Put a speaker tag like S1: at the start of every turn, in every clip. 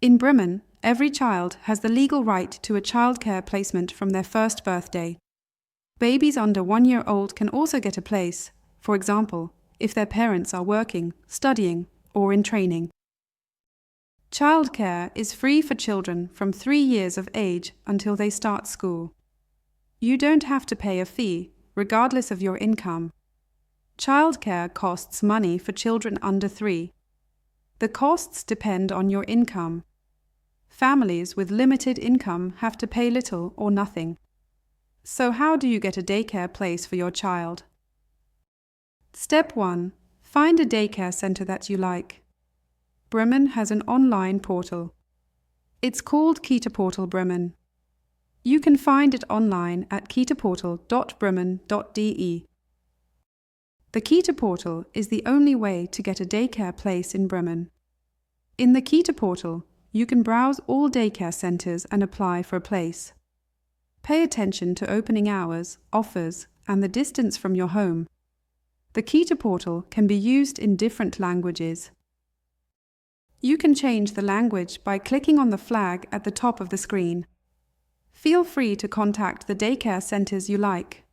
S1: In Bremen, every child has the legal right to a childcare placement from their first birthday. Babies under 1 year old can also get a place, for example, if their parents are working, studying, or in training. Childcare is free for children from 3 years of age until they start school. You don't have to pay a fee, regardless of your income. Childcare costs money for children under 3. The costs depend on your income. Families with limited income have to pay little or nothing. So how do you get a daycare place for your child? Step 1. Find a daycare center that you like. Bremen has an online portal. It's called Kita-Portal Bremen. You can find it online at Kita-Portal.bremen.de. The Kita-Portal is the only way to get a daycare place in Bremen. In the Kita-Portal, you can browse all daycare centers and apply for a place. Pay attention to opening hours, offers, and the distance from your home. The Kita-Portal can be used in different languages. You can change the language by clicking on the flag at the top of the screen. Feel free to contact the daycare centers you like.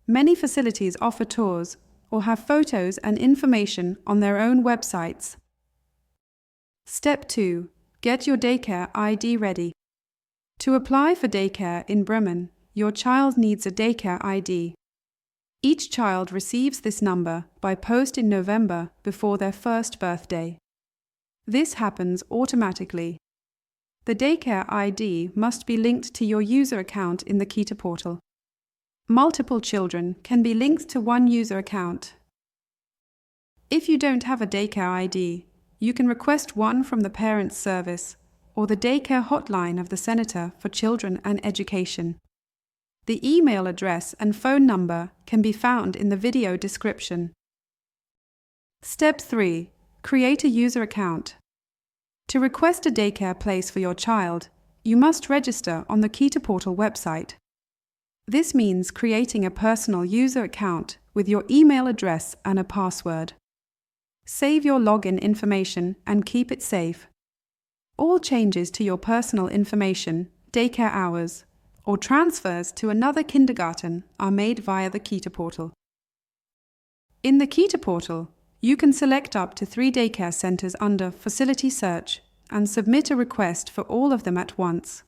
S1: Many facilities offer tours or have photos and information on their own websites. Step 2. Get your daycare ID ready. To apply for daycare in Bremen, your child needs a daycare ID. Each child receives this number by post in November before their first birthday. This happens automatically. The daycare ID must be linked to your user account in the Kita-Portal. Multiple children can be linked to one user account. If you don't have a daycare ID, you can request one from the Parents' Service or the daycare hotline of the Senator for Children and Education. The email address and phone number can be found in the video description. Step 3. Create a user account. To request a daycare place for your child, you must register on the Kita-Portal website. This means creating a personal user account with your email address and a password. Save your login information and keep it safe. All changes to your personal information, daycare hours, or transfers to another kindergarten are made via the Kita-Portal. In the Kita-Portal, you can select up to 3 daycare centers under Facility Search and submit a request for all of them at once.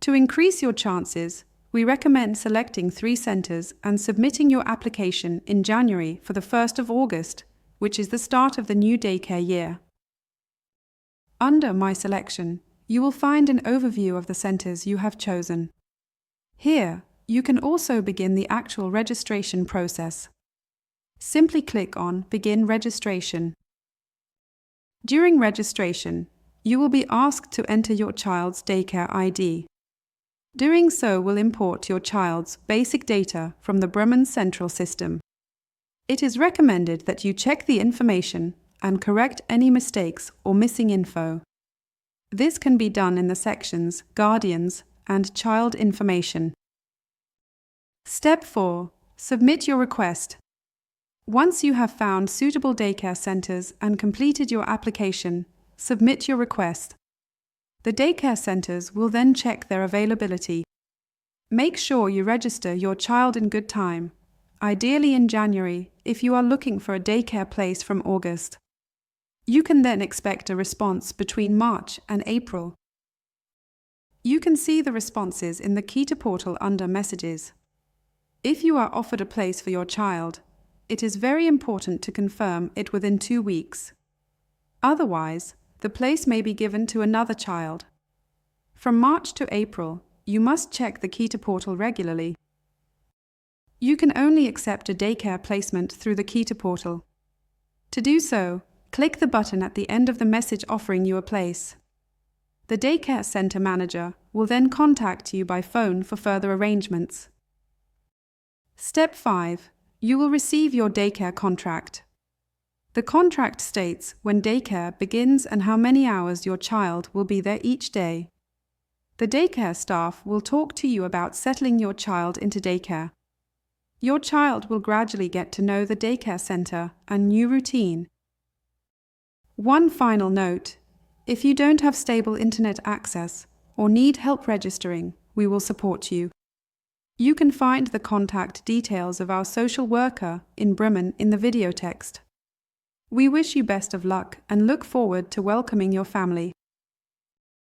S1: To increase your chances, we recommend selecting 3 centers and submitting your application in January for the 1st of August, which is the start of the new daycare year. Under My Selection, you will find an overview of the centers you have chosen. Here, you can also begin the actual registration process. Simply click on Begin Registration. During registration, you will be asked to enter your child's daycare ID. Doing so will import your child's basic data from the Bremen Central System. It is recommended that you check the information and correct any mistakes or missing info. This can be done in the sections Guardians and Child Information. Step 4. Submit your request. Once you have found suitable daycare centers and completed your application, submit your request. The daycare centers will then check their availability. Make sure you register your child in good time, ideally in January if you are looking for a daycare place from August. You can then expect a response between March and April. You can see the responses in the Kita-Portal under Messages. If you are offered a place for your child, it is very important to confirm it within 2 weeks. Otherwise, the place may be given to another child. From March to April, you must check the Kita-Portal regularly. You can only accept a daycare placement through the Kita-Portal. To do so, click the button at the end of the message offering you a place. The daycare center manager will then contact you by phone for further arrangements. Step 5. You will receive your daycare contract. The contract states when daycare begins and how many hours your child will be there each day. The daycare staff will talk to you about settling your child into daycare. Your child will gradually get to know the daycare center and new routine. One final note. If you don't have stable internet access or need help registering, we will support you. You can find the contact details of our social worker in Bremen in the video text. We wish you best of luck and look forward to welcoming your family.